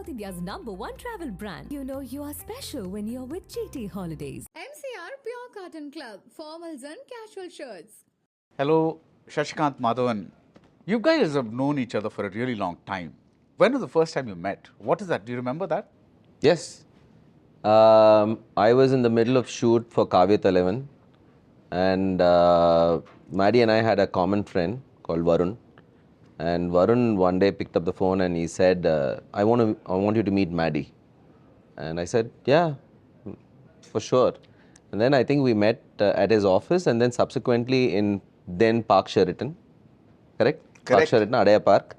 South India's #1 travel brand. You know you are special when you're with GT Holidays. MCR Pure Cotton Club, formals and casual shirts. Hello, Sashikanth, Madhavan. You guys have known each other for a really long time. When was the first time you met? What is that? Do you remember that? Yes. I was in the middle of shoot for Kavyat 11 and Maddie and I had a common friend called Varun. And Varun one day picked up the phone and he said, I want you to meet Maddie. And I said, yeah, for sure. And then I think we met at his office and then subsequently in then Park Sheraton. Correct? Park Sheraton, Adaya Park.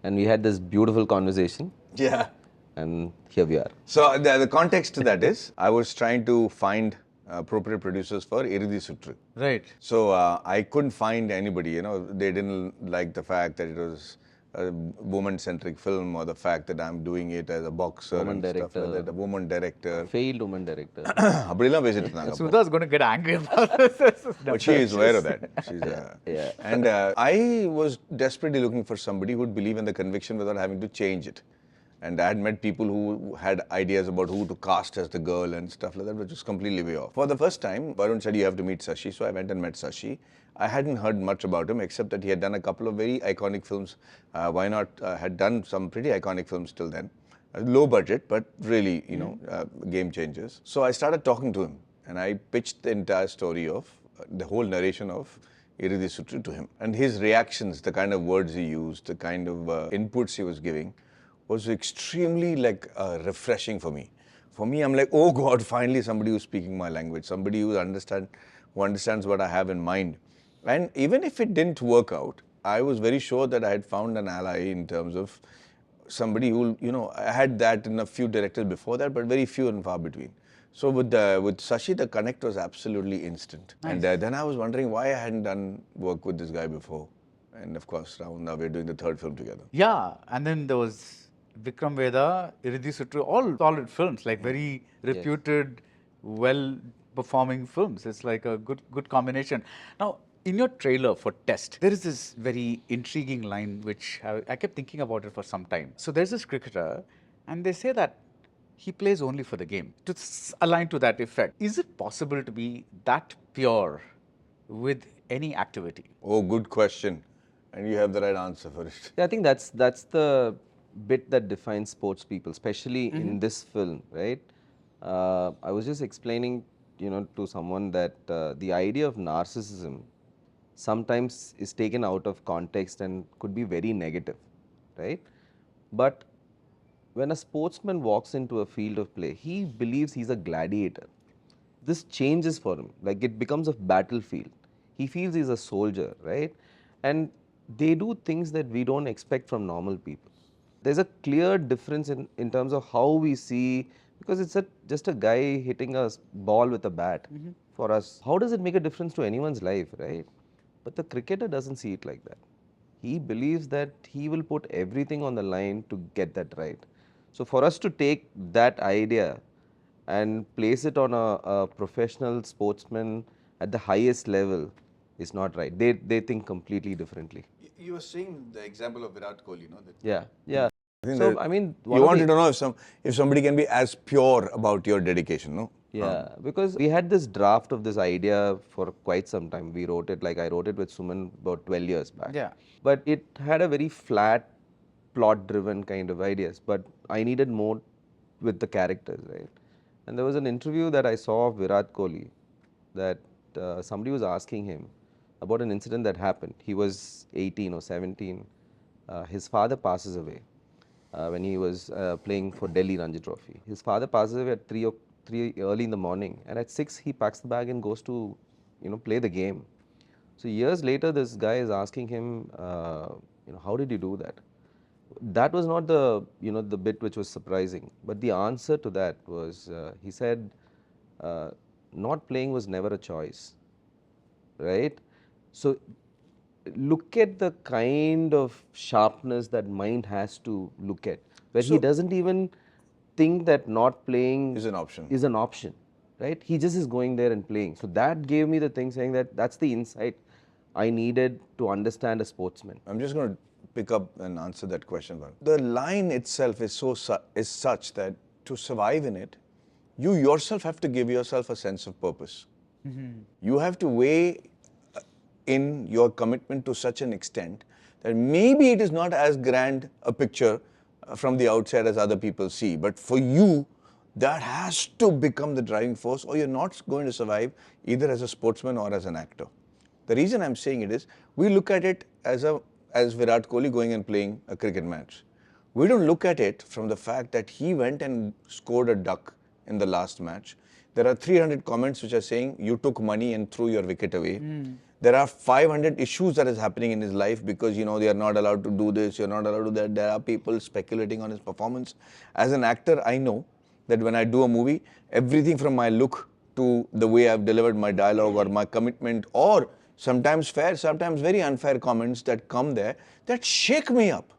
And we had this beautiful conversation. Yeah. And here we are. So the context to that is, I was trying to find appropriate producers for Irudhi Sutru. Right. So I couldn't find anybody, they didn't like the fact that it was a woman-centric film or the fact that I'm doing it as a boxer Woman and stuff like that. A woman director. Failed woman director. அப்படிலாம் பேசிட்டு இருந்தாங்க. Sudha's going to get angry about this. But she is aware of that. She's, Yeah. And I was desperately looking for somebody who would believe in the conviction without having to change it. And I had met people who had ideas about who to cast as the girl and stuff like that, which was completely way off. For the first time, Varun said, you have to meet Sashi. So I went and met Sashi. I hadn't heard much about him, except that he had done a couple of very iconic films. Why Not had done some pretty iconic films till then. Low budget, but really, game changers. So I started talking to him. And I pitched the entire story of the whole narration of Irudhi Sutru to him. And his reactions, the kind of words he used, the kind of inputs he was giving, was extremely refreshing for me. For me, I'm like, oh God, finally somebody who's speaking my language, somebody who understands what I have in mind. And even if it didn't work out, I was very sure that I had found an ally in terms of somebody who, I had that in a few directors before that, but very few and far between. So with Sashi, the connect was absolutely instant. Nice. And then I was wondering why I hadn't done work with this guy before. And of course, now we're doing the third film together. Yeah, and then there was Vikram Vedha, Irudhi Sutru, all solid films, like very reputed, well-performing films. It's like a good combination. Now, in your trailer for Test, there is this very intriguing line which I kept thinking about it for some time. So there's this cricketer, and they say that he plays only for the game. To align to that effect, is it possible to be that pure with any activity? Oh, good question. And you have the right answer for it. Yeah, I think that's the bit that defines sports people, especially in this film, right? I was just explaining, to someone that the idea of narcissism sometimes is taken out of context and could be very negative, right? But when a sportsman walks into a field of play, he believes he's a gladiator. This changes for him, like it becomes a battlefield. He feels he's a soldier, right? And they do things that we don't expect from normal people. There's a clear difference in terms of how we see, because it's just a guy hitting a ball with a bat for us. How does it make a difference to anyone's life, right? But the cricketer doesn't see it like that. He believes that he will put everything on the line to get that right. So for us to take that idea and place it on a professional sportsman at the highest level is not right. They think completely differently. You were saying the example of Virat Kohli, Yeah. So, you wanted to know if somebody can be as pure about your dedication, no? Yeah, because we had this draft of this idea for quite some time. We wrote it, I wrote it with Suman about 12 years back. Yeah. But it had a very flat, plot-driven kind of ideas. But I needed more with the characters, right? And there was an interview that I saw of Virat Kohli that somebody was asking him about an incident that happened. He was 18 or 17. His father passes away when he was playing for Delhi Ranji Trophy. His father passes away at 3 early in the morning, and at 6 he packs the bag and goes to play the game. So years later, this guy is asking him, how did you do that? That was not the the bit which was surprising, but the answer to that was he said, not playing was never a choice, right? So look at the kind of sharpness that mind has to look at, where he doesn't even think that not playing is an option, right? He just is going there and playing. So that gave me the thing saying that that's the insight I needed to understand a sportsman. I'm just going to pick up and answer that question. The line itself is such that to survive in it, you yourself have to give yourself a sense of purpose. You have to weigh in your commitment to such an extent that maybe it is not as grand a picture from the outside as other people see, but for you, that has to become the driving force, or you're not going to survive either as a sportsman or as an actor. The reason I'm saying it is, we look at it as Virat Kohli going and playing a cricket match. We don't look at it from the fact that he went and scored a duck in the last match. There are 300 comments which are saying you took money and threw your wicket away. There are 500 issues that is happening in his life because, they are not allowed to do this, you're not allowed to do that. There are people speculating on his performance. As an actor, I know that when I do a movie, everything from my look to the way I've delivered my dialogue or my commitment, or sometimes fair, sometimes very unfair comments that come there, that shake me up.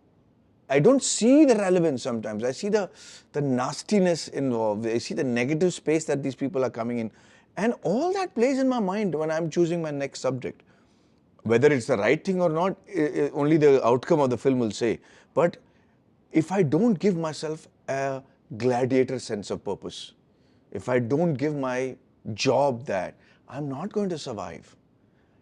I don't see the relevance sometimes. I see the nastiness involved. I see the negative space that these people are coming in. And all that plays in my mind when I'm choosing my next subject. Whether it's the right thing or not, only the outcome of the film will say. But if I don't give myself a gladiator sense of purpose, if I don't give my job that, I'm not going to survive.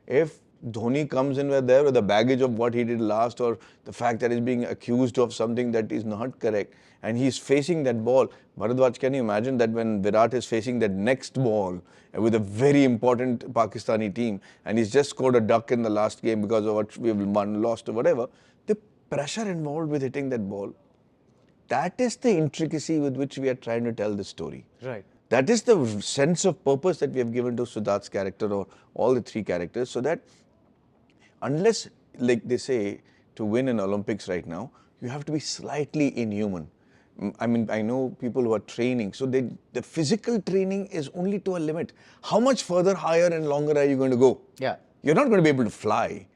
If Dhoni comes in there with the baggage of what he did last, or the fact that he's being accused of something that is not correct, and he's facing that ball. Baradwaj, can you imagine that when Virat is facing that next ball with a very important Pakistani team, and he's just scored a duck in the last game because of what we've won, lost or whatever, the pressure involved with hitting that ball, that is the intricacy with which we are trying to tell the story. Right. That is the sense of purpose that we have given to Siddharth's character, or all the three characters, so that unless, like they say, to win an Olympics right now, you have to be slightly inhuman. I mean, I know people who are training, so the physical training is only to a limit. How much further, higher and longer are you going to go? Yeah. You're not going to be able to fly,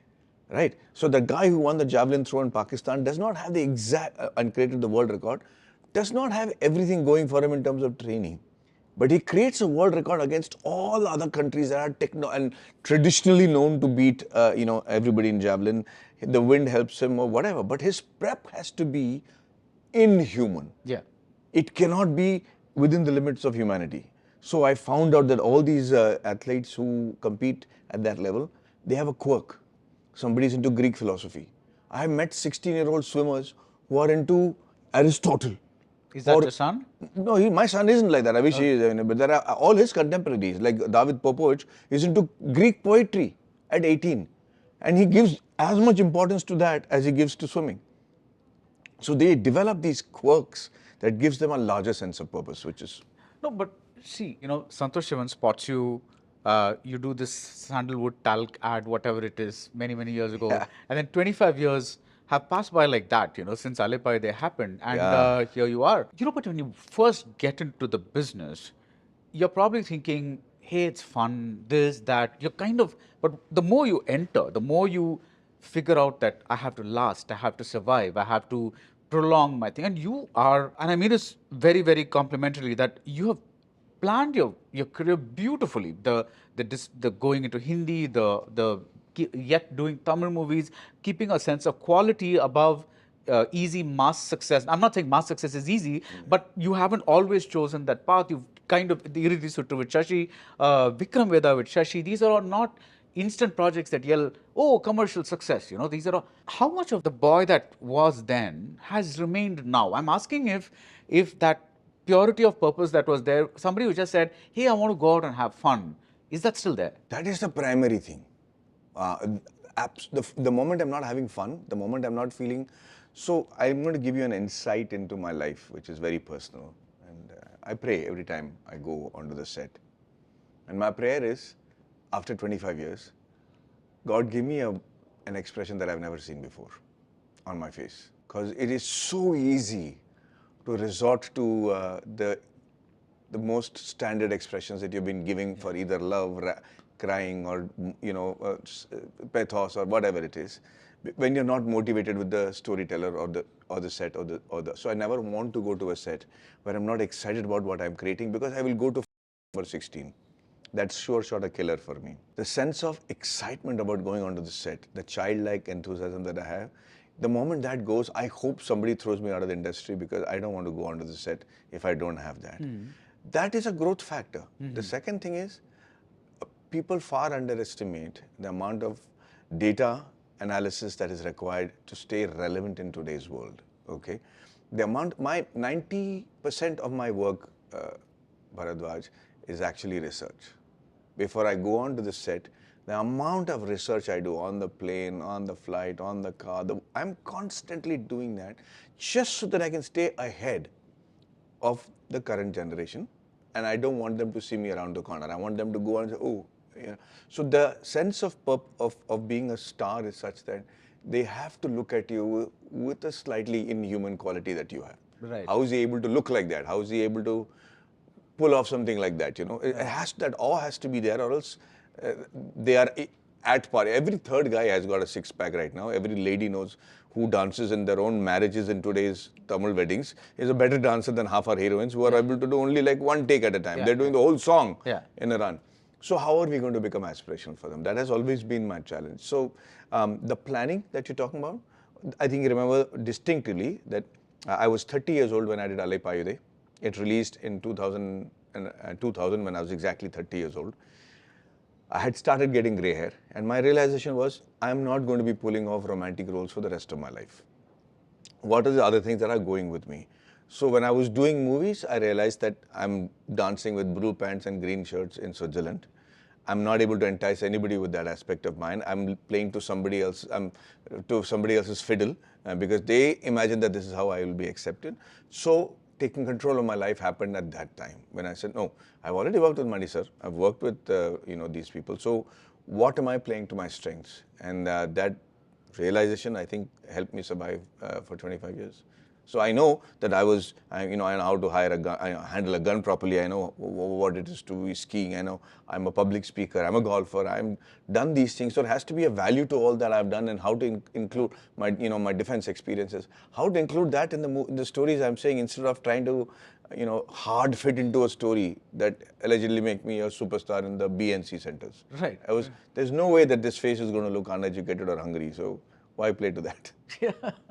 right? So the guy who won the javelin throw in Pakistan does not have the exact, and created the world record, does not have everything going for him in terms of training. But he creates a world record against all other countries that are and traditionally known to beat, everybody in javelin. The wind helps him or whatever. But his prep has to be inhuman. Yeah. It cannot be within the limits of humanity. So I found out that all these athletes who compete at that level, they have a quirk. Somebody's into Greek philosophy. I have met 16-year-old swimmers who are into Aristotle. Is that your son? No, my son isn't like that. I wish he is. But there are all his contemporaries, like David Popovic, is into Greek poetry at 18. And he gives as much importance to that as he gives to swimming. So they develop these quirks that gives them a larger sense of purpose, which is... No, but see, Santosh Shivan spots you, you do this sandalwood talc ad, whatever it is, many, many years ago. Yeah. And then 25 years have passed by like that, since Alipai they happened. And Yeah. here you are. But when you first get into the business, you're probably thinking, hey, it's fun, this, that. You're kind of, but the more you enter, the more you figure out that I have to last, I have to survive, I have to prolong my thing. And you are, and I mean this very, very complimentarily, that you have planned your career beautifully. The going into Hindi, the yet doing Tamil movies, keeping a sense of quality above easy mass success. I'm not saying mass success is easy, but you haven't always chosen that path. You've kind of, the Iridi Suttu with Shashi, Vikram Veda with Shashi, these are all not instant projects that yell, oh, commercial success. These are all, how much of the boy that was then has remained now? I'm asking if that purity of purpose that was there, somebody who just said, hey, I want to go out and have fun, is that still there? That is the primary thing. The moment I'm not having fun, the moment I'm not feeling... So I'm going to give you an insight into my life, which is very personal. And I pray every time I go onto the set. And my prayer is, after 25 years, God give me an expression that I've never seen before on my face. Because it is so easy to resort to the most standard expressions that you've been giving for either love, crying, or pathos, or whatever it is, when you're not motivated with the storyteller or the set or the. So I never want to go to a set where I'm not excited about what I'm creating, because I will go to for 16. That's sure shot a killer for me. The sense of excitement about going onto the set, the childlike enthusiasm that I have, the moment that goes, I hope somebody throws me out of the industry because I don't want to go onto the set if I don't have that. That is a growth factor. The second thing is, people far underestimate the amount of data analysis that is required to stay relevant in today's world. Okay, my 90% of my work, Baradwaj, is actually research. Before I go on to the set, the amount of research I do on the plane, on the flight, on the car, I'm constantly doing that just so that I can stay ahead of the current generation. And I don't want them to see me around the corner. I want them to go and say, oh, yeah. So the sense of being a star is such that they have to look at you with a slightly inhuman quality that you have. Right. How is he able to look like that? How is he able to pull off something like that? You know, that awe has to be there, or else they are at par. Every third guy has got a six-pack right now. Every lady knows who dances in their own marriages in today's Tamil weddings is a better dancer than half our heroines who are able to do only like one take at a time. They're doing the whole song in a run. So how are we going to become aspirational for them? That has always been my challenge. So the planning that you're talking about, I think you remember distinctly that I was 30 years old when I did Alai Payude. It released in 2000 when I was exactly 30 years old. I had started getting grey hair, and my realization was, I'm not going to be pulling off romantic roles for the rest of my life. What are the other things that are going with me? So when I was doing movies, I realized that I'm dancing with blue pants and green shirts in Switzerland. I'm not able to entice anybody with that aspect of mine. I'm playing to somebody else, to somebody else's fiddle, because they imagine that this is how I will be accepted. So taking control of my life happened at that time when I said, no, I've already worked with Mani sir. I've worked with these people. So what am I playing to my strengths? And that realization, I think, helped me survive for 25 years. So I know that I know how to handle a gun properly. I know what it is to be skiing. I know I'm a public speaker. I'm a golfer. I've done these things. So there has to be a value to all that I've done, and how to include my defense experiences. How to include that in the stories I'm saying, instead of trying to hard fit into a story that allegedly make me a superstar in the B and C centers. Right. There's no way that this face is going to look uneducated or hungry. So why play to that?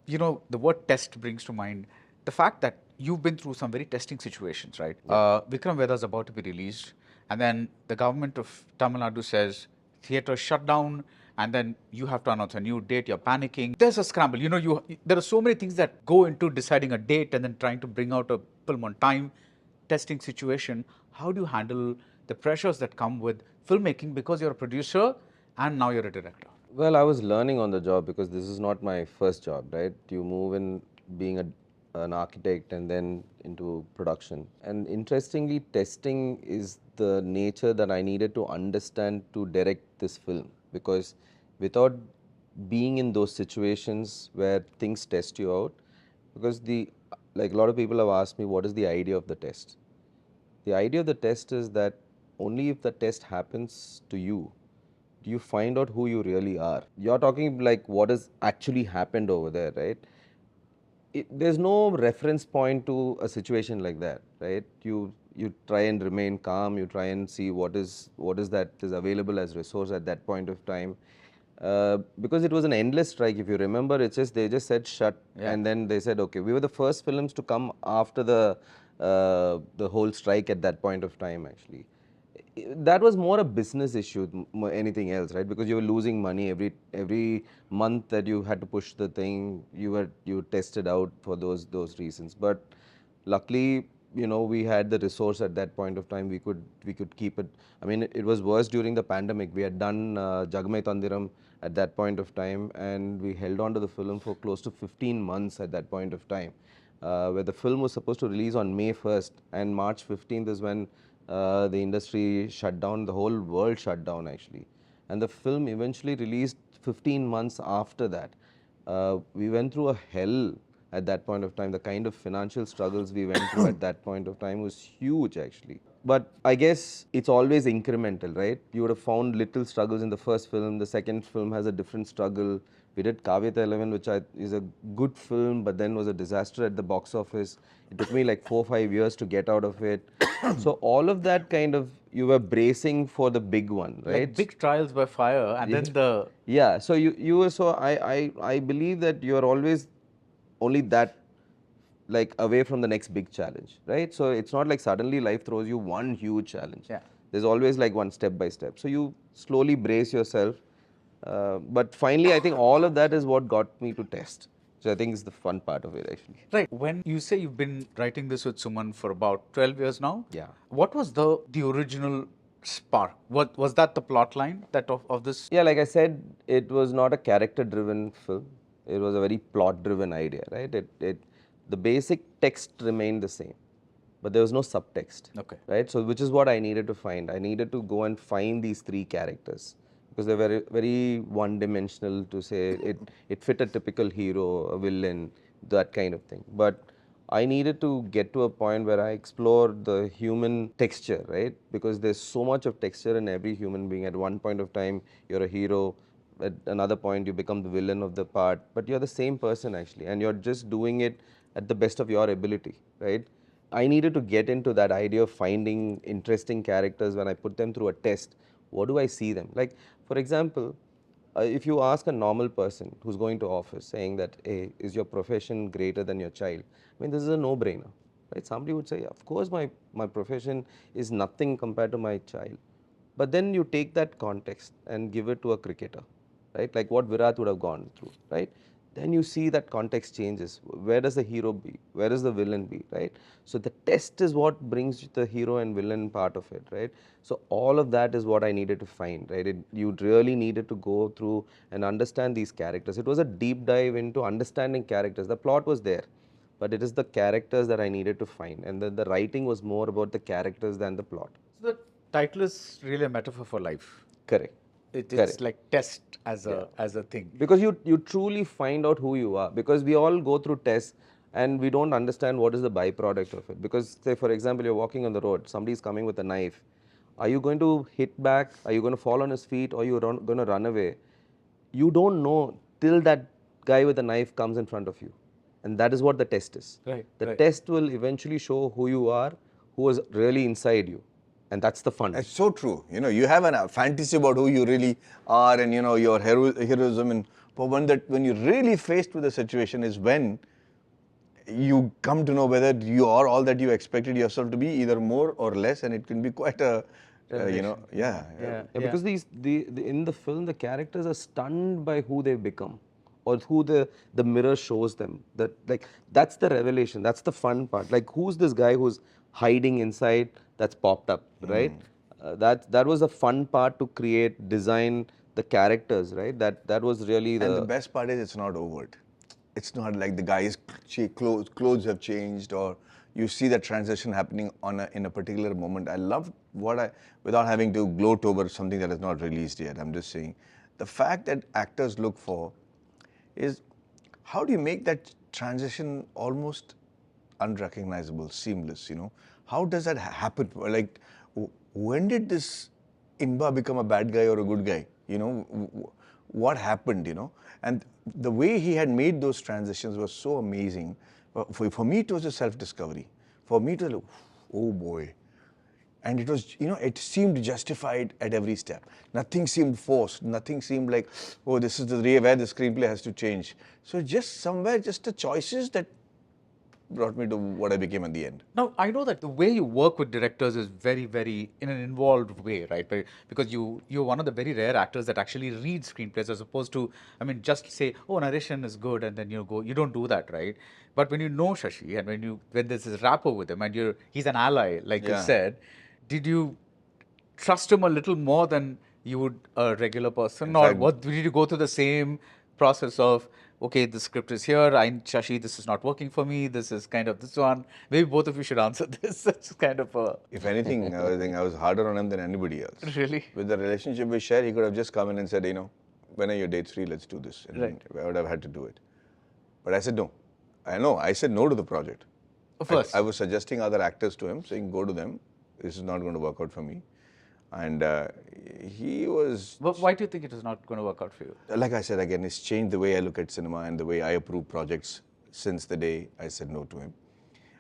You know, the word test brings to mind the fact that you've been through some very testing situations, right? Vikram Vedha is about to be released, and then the government of Tamil Nadu says theatre shut down, and then you have to announce a new date. You're panicking. There's a scramble. You know, there are so many things that go into deciding a date and then trying to bring out a film on time. Testing situation. How do you handle the pressures that come with filmmaking, because you're a producer and now you're a director? Well, I was learning on the job because this is not my first job, right? You move in being an architect and then into production. And interestingly, testing is the nature that I needed to understand to direct this film, because without being in those situations where things test you out, because like a lot of people have asked me, what is the idea of the test? The idea of the test is that only if the test happens to you, do you find out who you really are. You're talking like what has actually happened over there, right? There's no reference point to a situation like that, right? You try and remain calm, you try and see what is that is available as resource at that point of time. Because it was an endless strike, if you remember, they just said shut, and then they said, okay, we were the first films to come after the whole strike at that point of time, actually. That was more a business issue than anything else, right? Because you were losing money every month that you had to push the thing. You tested out for those reasons. But luckily, we had the resource at that point of time. We could keep it. I mean, it was worse during the pandemic. We had done Jagmay Tandiram at that point of time, and we held on to the film for close to 15 months at that point of time, where the film was supposed to release on May 1st, and March 15th is when the industry shut down, the whole world shut down actually. And the film eventually released 15 months after that. We went through a hell at that point of time. The kind of financial struggles we went through at that point of time was huge actually. But I guess it's always incremental, right? You would have found little struggles in the first film, the second film has a different struggle, We did Kavyata 11, which is a good film, but then was a disaster at the box office. It took me like 4 or 5 years to get out of it. So all of that kind of, you were bracing for the big one, right? Like big trials by fire, and then the Yeah, so you were, so I believe that you are always only that like away from the next big challenge, right? So it's not like suddenly life throws you one huge challenge. Yeah. There's always like one step by step. So you slowly brace yourself. But finally, I think all of that is what got me to test. So I think is the fun part of it actually. right. When you say you've been writing this with Suman for about 12 years now, Yeah. what was the original spark? What was that the plot line that of this? Yeah, like I said, it was not a character-driven film. It was a very plot-driven idea, right? The basic text remained the same, but there was no subtext. Okay. Right? So, which is what I needed to find. I needed to go and find these three characters because they're very, very one-dimensional. To say it fit a typical hero, a villain, that kind of thing. But I needed to get to a point where I explore the human texture, right? Because there's so much of texture in every human being. At one point of time, you're a hero. At another point, you become the villain of the part. But you're the same person actually, and you're just doing it at the best of your ability, right? I needed to get into that idea of finding interesting characters when I put them through a test. What do I see them? Like, for example, if you ask a normal person who's going to office saying that, hey, is your profession greater than your child? I mean, this is a no-brainer, right? Somebody would say, of course, my profession is nothing compared to my child. But then you take that context and give it to a cricketer, right? Like what Virat would have gone through, right? Then you see that context changes. Where does the hero be? Where does the villain be, right? So the test is what brings the hero and villain part of it, right? So all of that is what I needed to find, right? You really needed to go through and understand these characters. It was a deep dive into understanding characters. The plot was there, but it is the characters that I needed to find. And the writing was more about the characters than the plot. So the title is really a metaphor for life. Correct. It's Correct. like test as a thing. Because you truly find out who you are. Because we all go through tests and we don't understand what is the byproduct of it. Because say for example, you're walking on the road, somebody is coming with a knife. Are you going to hit back? Are you going to fall on his feet? Or are you going to run away? You don't know till that guy with a knife comes in front of you. And that is what the test is. Right, The right. test will eventually show who you are, who is really inside you. And that's the fun. It's so true. You know, you have a fantasy about who you really are and, you know, your heroism. But when you're really faced with a situation is when you come to know whether you are all that you expected yourself to be, either more or less. And it can be quite a, you know, Yeah. Yeah, because in the film, the characters are stunned by who they've become or who the mirror shows them. That's the revelation. That's the fun part. Like, who's this guy who's hiding inside that's popped up, right? That was the fun part to create, design the characters, right? That was really And the best part is it's not overt. It's not like the guy's clothes have changed or you see the transition happening in a particular moment. I love without having to gloat over something that is not released yet, I'm just saying, the fact that actors look for is how do you make that transition almost unrecognizable, seamless, you know? How does that happen? Like, when did this Inba become a bad guy or a good guy? You know, what happened, you know? And the way he had made those transitions was so amazing. For me, it was a self-discovery. For me, it was like, oh boy. And it was, you know, it seemed justified at every step. Nothing seemed forced. Nothing seemed like, oh, this is the where the screenplay has to change. So just somewhere, just the choices that brought me to what I became at the end. Now, I know that the way you work with directors is very, very in an involved way, right? Because you're one of the very rare actors that actually read screenplays as opposed to, I mean, just say, oh, narration is good, and then you go. You don't do that, right? But when you know Shashi and when there's this rapport with him and he's an ally, like you said, did you trust him a little more than you would a regular person, or did you go through the same process of, okay, the script is here, Shashi, this is not working for me, this is kind of this one. Maybe both of you should answer this. It's kind of a... If anything, I think I was harder on him than anybody else. Really? With the relationship we share, he could have just come in and said, you know, when are your dates free, let's do this. And Right. I would have had to do it. But I said no. I said no to the project. Of course. I was suggesting other actors to him, saying, go to them. This is not going to work out for me. And he was, But why do you think it is not going to work out for you? like I said again, it's changed the way I look at cinema and the way I approve projects since the day I said no to him.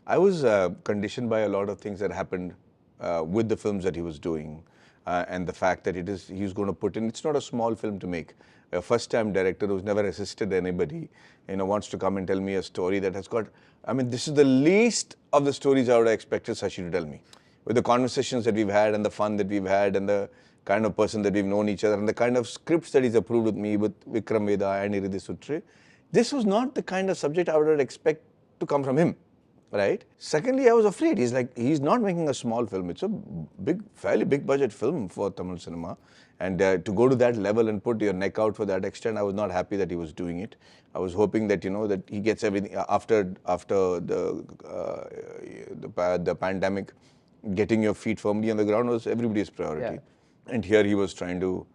I was conditioned by a lot of things that happened with the films that he was doing, and the fact that he's going to put in. It's not a small film to make. A first-time director who's never assisted anybody, wants to come and tell me a story that has got. I mean, this is the least of the stories I would have expected Sashi to tell me. With the conversations that we've had and the fun that we've had and the kind of person that we've known each other and the kind of scripts that he's approved with me, with Vikram Vedha and Iridhi Sutre, this was not the kind of subject I would expect to come from him, right? Secondly, I was afraid. He's not making a small film. It's a fairly big budget film for Tamil cinema. And to go to that level and put your neck out for that extent, I was not happy that he was doing it. I was hoping that, that he gets everything after the pandemic. Getting your feet firmly on the ground was everybody's priority. Yeah. And here he was trying to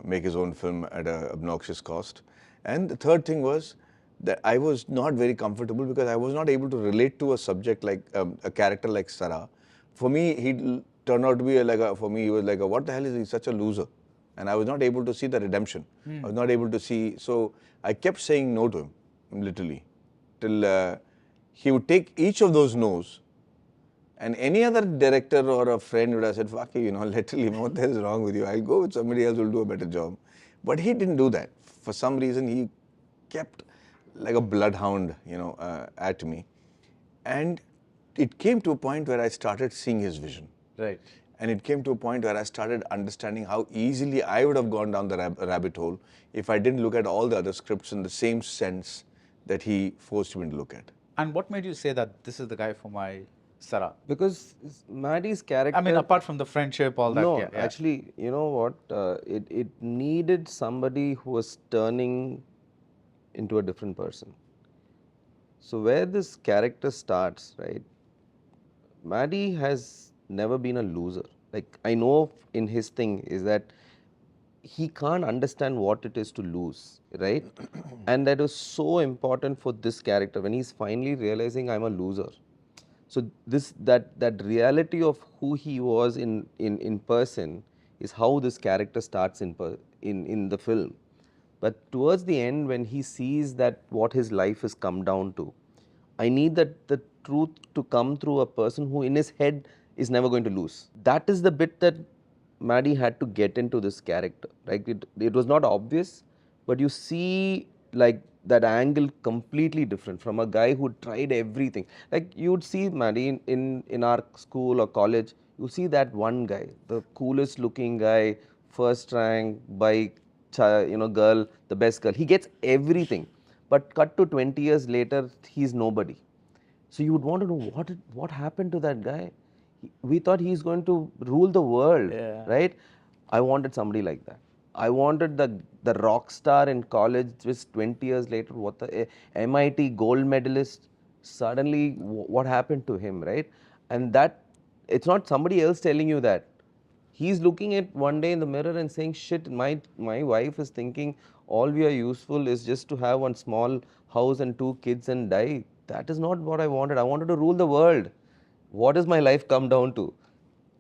make his own film at an obnoxious cost. And the third thing was that I was not very comfortable because I was not able to relate to a subject like a character like Sara. For me, he turned out to be he was what the hell is he, such a loser? And I was not able to see the redemption. I was not able to see, so I kept saying no to him, literally, till he would take each of those no's. And any other director or a friend would have said, fuck you, literally, what the hell is wrong with you? I'll go with somebody else who will do a better job. But he didn't do that. For some reason, he kept like a bloodhound, at me. And it came to a point where I started seeing his vision. Right. And it came to a point where I started understanding how easily I would have gone down the rabbit hole if I didn't look at all the other scripts in the same sense that he forced me to look at. And what made you say that this is the guy for my Sara? Because Maddie's character... I mean, apart from the friendship, all that. No, actually, you know what? It needed somebody who was turning into a different person. So where this character starts, right? Maddie has never been a loser. Like, I know in his thing is that he can't understand what it is to lose, right? And that was so important for this character when he's finally realizing I'm a loser. So that reality of who he was in person is how this character starts in the film. But towards the end, when he sees that what his life has come down to, I need that the truth to come through a person who in his head is never going to lose. That is the bit that Maddie had to get into this character. Like it was not obvious, but you see like that angle completely different from a guy who tried everything. Like you would see Maddie in our school or college, you see that one guy, the coolest looking guy, first rank, bike, girl, the best girl. He gets everything. But cut to 20 years later, he's nobody. So you would want to know what happened to that guy. We thought he's going to rule the world, right? I wanted somebody like that. I wanted the rock star in college, just 20 years later, what the MIT gold medalist, suddenly what happened to him, right? And that, it's not somebody else telling you that. He's looking at one day in the mirror and saying, shit, my wife is thinking all we are useful is just to have one small house and 2 kids and die. That is not what I wanted. I wanted to rule the world. What does my life come down to?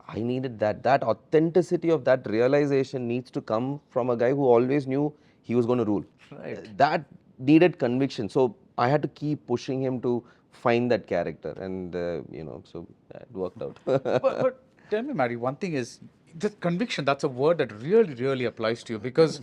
I needed that. That authenticity of that realization needs to come from a guy who always knew he was going to rule. Right. That needed conviction. So I had to keep pushing him to find that character. And, so it worked out. but tell me, Maddie, one thing is, the conviction, that's a word that really, really applies to you because,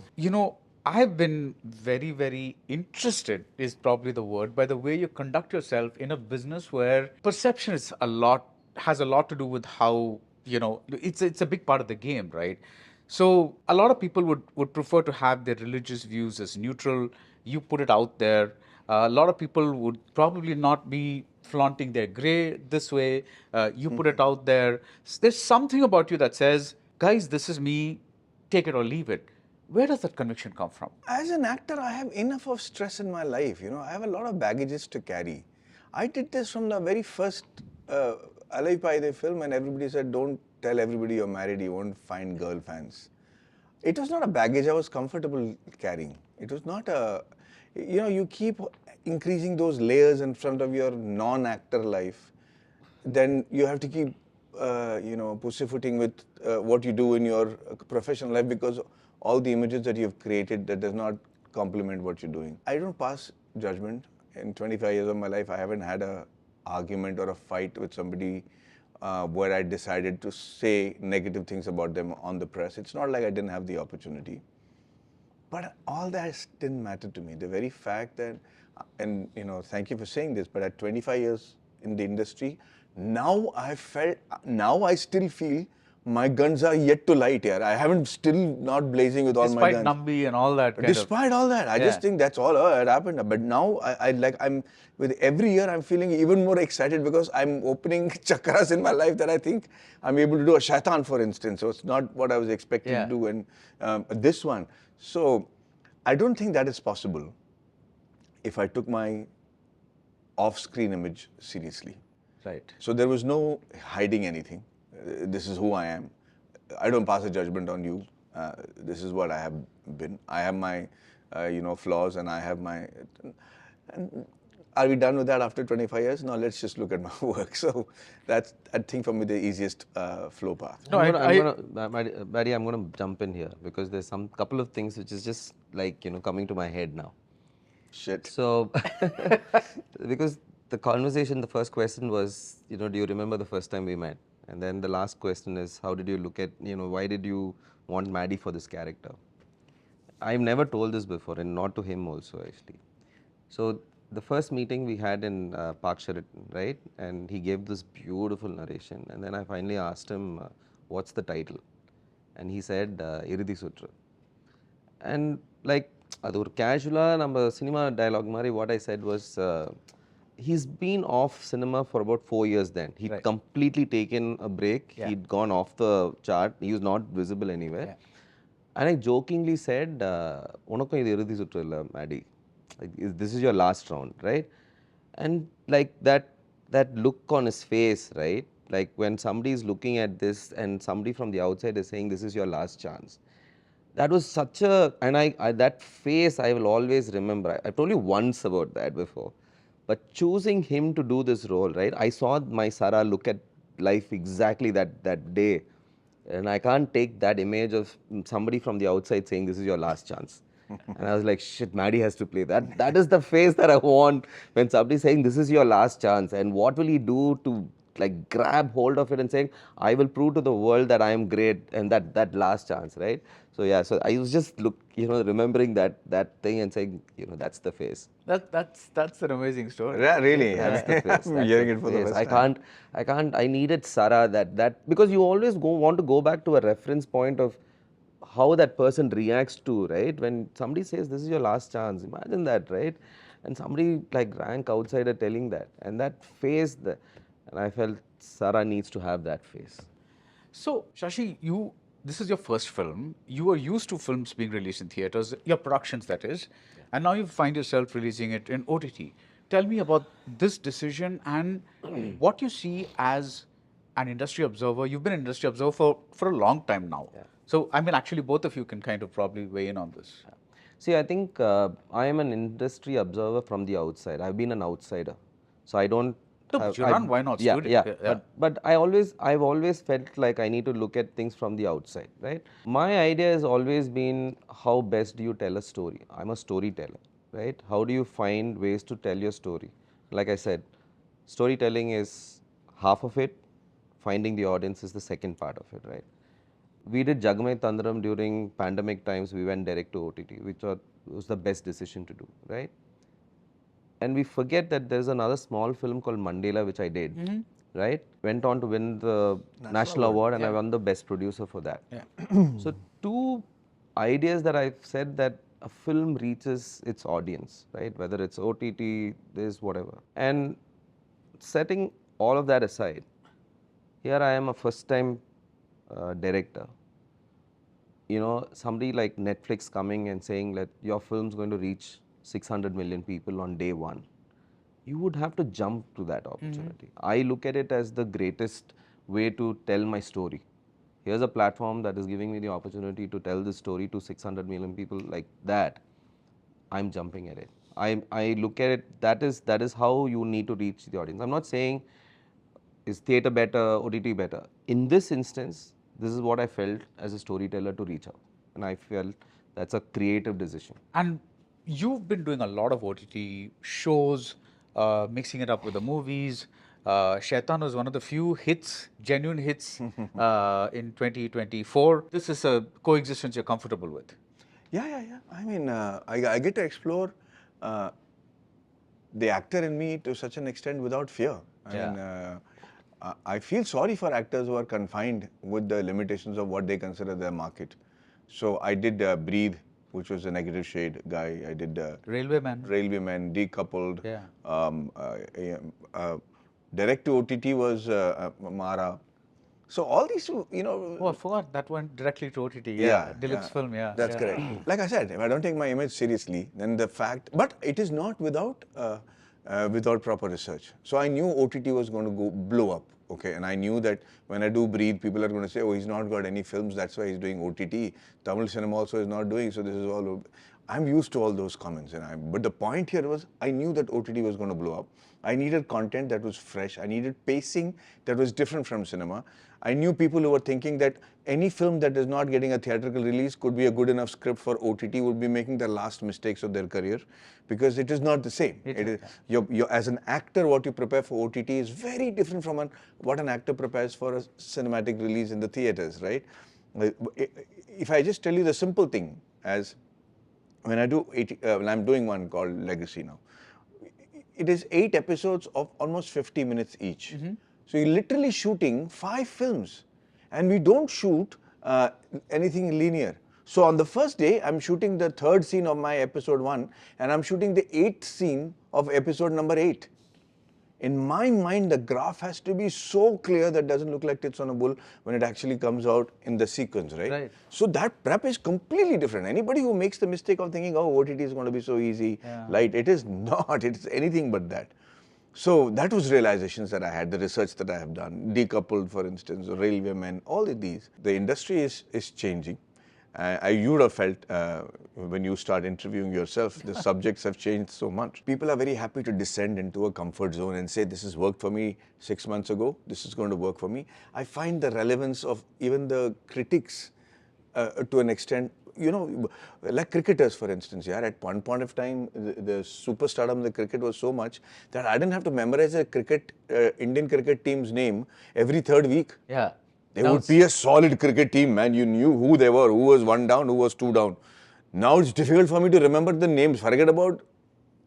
I've been very, very interested, is probably the word, by the way you conduct yourself in a business where perception has a lot to do with how, it's a big part of the game, right? So a lot of people would prefer to have their religious views as neutral. You put it out there. A lot of people would probably not be flaunting their gray this way. You put it out there. There's something about you that says, guys, this is me, take it or leave it. Where does that conviction come from? As an actor, I have enough of stress in my life. I have a lot of baggages to carry. I did this from the very first Alai Paide film, and everybody said, don't tell everybody you're married, you won't find girl fans. It was not a baggage I was comfortable carrying. It was not a, you keep increasing those layers in front of your non-actor life, then you have to keep pussyfooting with what you do in your professional life because all the images that you've created that does not complement what you're doing. I don't pass judgment. In 25 years of my life, I haven't had a argument or a fight with somebody where I decided to say negative things about them on the press. It's not like I didn't have the opportunity. But all that didn't matter to me. The very fact that, and thank you for saying this, but at 25 years in the industry, now I still feel my guns are yet to light here. I haven't still not blazing with all my guns. Despite Nambi and all that. Despite all that, I just think that's all that happened. But now I'm with every year I'm feeling even more excited because I'm opening chakras in my life that I think I'm able to do a shaitan, for instance. So it's not what I was expecting to do, and this one. So I don't think that is possible if I took my off-screen image seriously. Right. So there was no hiding anything. This is who I am. I don't pass a judgment on you. This is what I have been. I have my, flaws, and I have my. And are we done with that after 25 years? No, let's just look at my work. So that's, I think, for me, the easiest flow path. No, Maddie, I'm going to jump in here because there's some couple of things which is just like coming to my head now. Shit. So, because the conversation, the first question was, do you remember the first time we met? And then the last question is, how did you look at, why did you want Maddie for this character? I've never told this before, and not to him also, actually. So, the first meeting we had in Park Sheraton, right? And he gave this beautiful narration. And then I finally asked him, what's the title? And he said, Irudhi Sutru. And like, அது ஒரு casual நம்ம cinema dialogue மாதிரி what I said was, he's been off cinema for about 4 years then. He'd completely taken a break. He'd gone off the chart. He was not visible anywhere. And I jokingly said, உனக்கும் இது இறுதி சுற்று இல்லை, Maddie. Like, this is your last round, right? And like that look on his face, right? Like when somebody is looking at this and somebody from the outside is saying, this is your last chance. That was such a, and I that face I will always remember. I've told you once about that before. But choosing him to do this role, right? I saw my Sarah look at life exactly that day. And I can't take that image of somebody from the outside saying, this is your last chance. And I was like, shit, Maddie has to play that. That is the face that I want when somebody's saying, this is your last chance. And what will he do to like grab hold of it and saying, I will prove to the world that I am great, and that last chance, right? So yeah, so I was just remembering that thing and saying, that's the face. That's an amazing story. Yeah, really. That's the face. I'm hearing it for the first time. I needed Sarah that because you always want to go back to a reference point of how that person reacts to, right? When somebody says, this is your last chance, imagine that, right? And somebody like rank outsider telling that, and that face, and I felt Sarah needs to have that face. So, Shashi, this is your first film. You are used to films being released in theatres, your productions that is, and now you find yourself releasing it in OTT. Tell me about this decision and what you see as an industry observer. You've been an industry observer for a long time now. So, I mean, actually, both of you can kind of probably weigh in on this. See, I think I am an industry observer from the outside. I've been an outsider. So, I don't... No, but you're on, why not? But I've always felt like I need to look at things from the outside, right? My idea has always been, how best do you tell a story? I'm a storyteller, right? How do you find ways to tell your story? Like I said, storytelling is half of it, finding the audience is the second part of it, right? We did Jagamai Tandram during pandemic times. We went direct to OTT, which was the best decision to do, right? And we forget that there's another small film called Mandela, which I did, right? Went on to win the National Award, and I won the best producer for that. So two ideas that I've said that a film reaches its audience, right? Whether it's OTT, this, whatever. And setting all of that aside, here I am a first-time director. Somebody like Netflix coming and saying that your film's going to reach 600 million people on day one. You would have to jump to that opportunity. I look at it as the greatest way to tell my story. Here's a platform that is giving me the opportunity to tell this story to 600 million people like that. I'm jumping at it. I look at it, that is how you need to reach the audience. I'm not saying is theatre better, OTT better? In this instance, this is what I felt as a storyteller to reach out. And I felt that's a creative decision. And you've been doing a lot of OTT shows, mixing it up with the movies. Shaitan was one of the few hits, genuine hits in 2024. This is a coexistence you're comfortable with. Yeah. I mean, I get to explore the actor in me to such an extent without fear. I feel sorry for actors who are confined with the limitations of what they consider their market. So I did Breathe, which was a negative shade guy. I did Railwayman, Decoupled. Direct to OTT was Mara. So all these, you know. Oh, I forgot that went directly to OTT. Deluxe film. That's correct. Like I said, if I don't take my image seriously, then the fact, but it is not without proper research. So I knew OTT was going to blow up. Okay, and I knew that when I do Breathe, people are going to say, oh, he's not got any films, that's why he's doing OTT. Tamil cinema also is not doing, so this is all. I'm used to all those comments. But the point here was, I knew that OTT was going to blow up. I needed content that was fresh. I needed pacing that was different from cinema. I knew people who were thinking that any film that is not getting a theatrical release could be a good enough script for OTT, would be making the last mistakes of their career, because it is not the same. As an actor, what you prepare for OTT is very different from what an actor prepares for a cinematic release in the theaters, right? If I just tell you the simple thing, as when I'm doing one called Legacy now, it is 8 episodes of almost 50 minutes each. So you're literally shooting 5 films, and we don't shoot anything linear. So on the first day, I'm shooting the 3rd scene of my episode 1, and I'm shooting the 8th scene of episode number 8. In my mind, the graph has to be so clear that it doesn't look like Tits on a Bull when it actually comes out in the sequence, right? So that prep is completely different. Anybody who makes the mistake of thinking, oh, OTT is going to be so easy, light, it is not. It's anything but that. So that was realizations that I had, the research that I have done, Decoupled, for instance, Railwaymen, all of these. The industry is changing. You would have felt when you start interviewing yourself, the subjects have changed so much. People are very happy to descend into a comfort zone and say, this has worked for me 6 months ago, this is going to work for me. I find the relevance of even the critics to an extent, you know, like cricketers, for instance, at one point of time, the superstardom of the cricket was so much that I didn't have to memorize a Indian cricket team's name every 3rd week. They would be a solid cricket team, man. You knew who they were, who was 1 down, who was 2 down. Now it's difficult for me to remember the names, forget about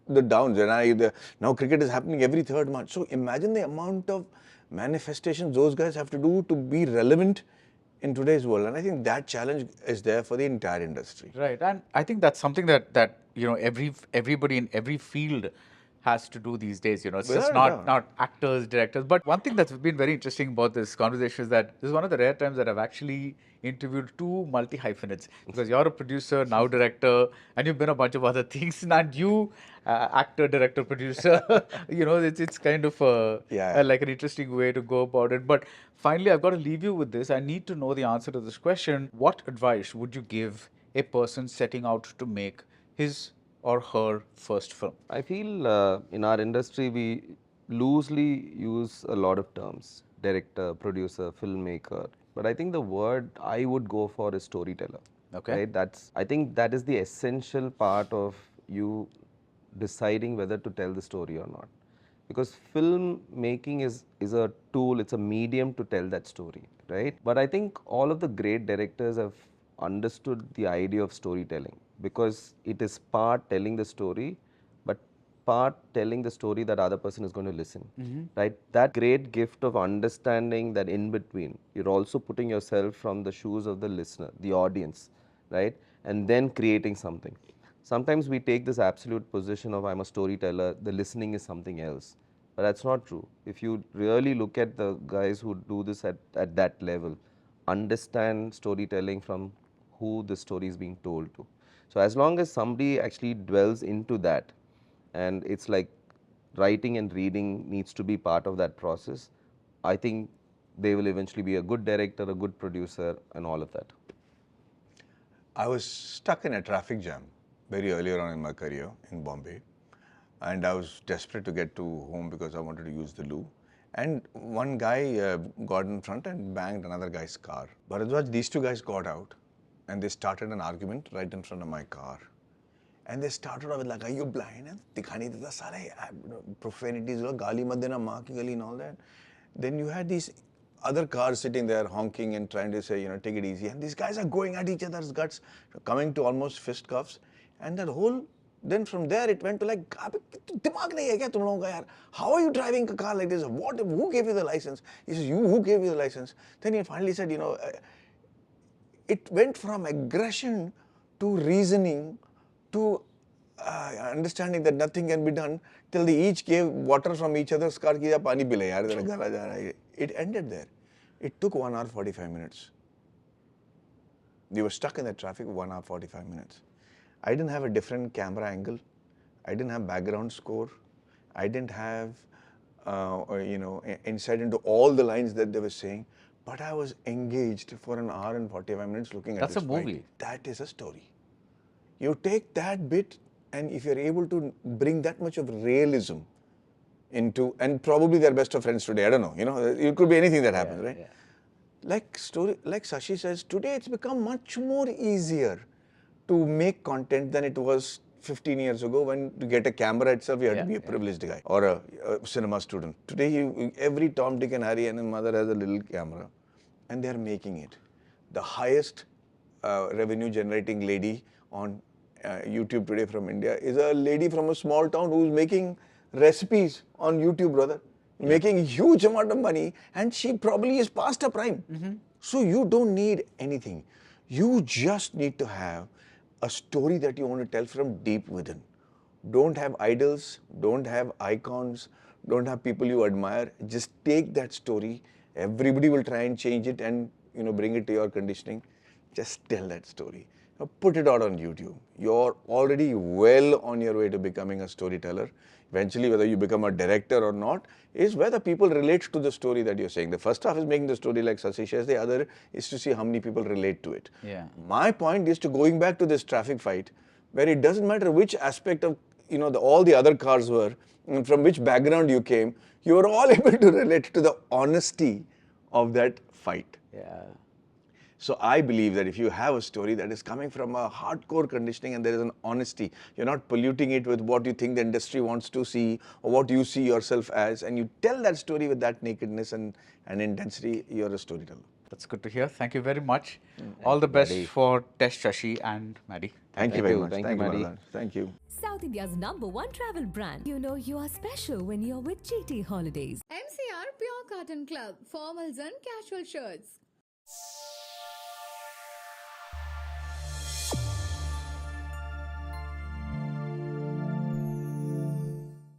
the downs. And now cricket is happening every 3rd month. So imagine the amount of manifestations those guys have to do to be relevant in today's world. And I think that challenge is there for the entire industry. Right, and I think that's something that you know, everybody in every field has to do these days. You know, it's just not actors, directors. But one thing that's been very interesting about this conversation is that this is one of the rare times that I've actually interviewed 2 multi-hyphenates, because you're a producer, now director, and you've been a bunch of other things, and you actor, director, producer. You know, it's kind of like an interesting way to go about it. But finally, I've got to leave you with this. I need to know the answer to this question. What advice would you give a person setting out to make his or her first film? I feel in our industry, we loosely use a lot of terms: director, producer, filmmaker. But I think the word I would go for is storyteller. Okay. Right? I think that is the essential part of you deciding whether to tell the story or not. Because film making is a tool, it's a medium to tell that story, right? But I think all of the great directors have understood the idea of storytelling, because it is part telling the story, but part telling the story that other person is going to listen, right? That great gift of understanding that in between, you're also putting yourself from the shoes of the listener, the audience, right? And then creating something. Sometimes we take this absolute position of, I'm a storyteller, the listening is something else. But that's not true. If you really look at the guys who do this at that level, understand storytelling from who the story is being told to. So as long as somebody actually dwells into that, and it's like writing and reading needs to be part of that process, I think they will eventually be a good director, a good producer, and all of that. I was stuck in a traffic jam very earlier on in my career in Bombay, and I was desperate to get to home because I wanted to use the loo. And one guy got in front and banged another guy's car. Baradwaj, these two guys got out and they started an argument right in front of my car. And they started off with like, are you blind? And dikhani deta sare profanities, gali mat dena, maa ki gali and all that. Then you had these other cars sitting there honking and trying to say, take it easy. And these guys are going at each other's guts, coming to almost fisticuffs. And that whole, then from there it went to like, dimag nahi hai kya tum logon ka yaar? How are you driving a car like this? Who gave you the license? He says, who gave you the license? Then he finally said, it went from aggression to reasoning to understanding that nothing can be done till they each gave water from each other's car. Ki pani pile yaar, tera gala ja raha hai. It ended there. It took 1 hour 45 minutes. We were stuck in that traffic 1 hour 45 minutes. I didn't have a different camera angle. I didn't have background score. I didn't have, insight into all the lines that they were saying. But I was engaged for 1 hour and 45 minutes looking at this That's a movie. fight. That is a story. You take that bit, and if you're able to bring that much of realism into, and probably they're best of friends today, I don't know, it could be anything that happens, right? Yeah. Like Sashi says, today it's become much more easier to make content than it was 15 years ago when to get a camera itself, you had to be a privileged guy or a cinema student. Today, every Tom, Dick and Harry and his mother has a little camera and they're making it. The highest revenue generating lady on YouTube today from India is a lady from a small town who's making recipes on YouTube, brother. Making a huge amount of money, and she probably is past her prime. So you don't need anything. You just need to have a story that you want to tell from deep within. Don't have idols, don't have icons, don't have people you admire. Just take that story. Everybody will try and change it and bring it to your conditioning. Just tell that story. Put it out on YouTube. You're already well on your way to becoming a storyteller. Eventually, whether you become a director or not, is whether people relate to the story that you're saying. The first half is making the story like Sashi says, the other is to see how many people relate to it. Yeah. My point is to going back to this traffic fight, where it doesn't matter which aspect of all the other cars were, and from which background you came, you were all able to relate to the honesty of that fight. Yeah. So I believe that if you have a story that is coming from a hardcore conditioning and there is an honesty, you're not polluting it with what you think the industry wants to see or what you see yourself as, and you tell that story with that nakedness and intensity, you're a storyteller. That's good to hear. Thank you very much. All the best for Test Shashi and Maddie. Thank you very much. Thank you, Maddie. Baradwaj. Thank you. South India's #1 travel brand. You know you are special when you're with GT Holidays. MCR Pure Cotton Club, formals and casual shirts.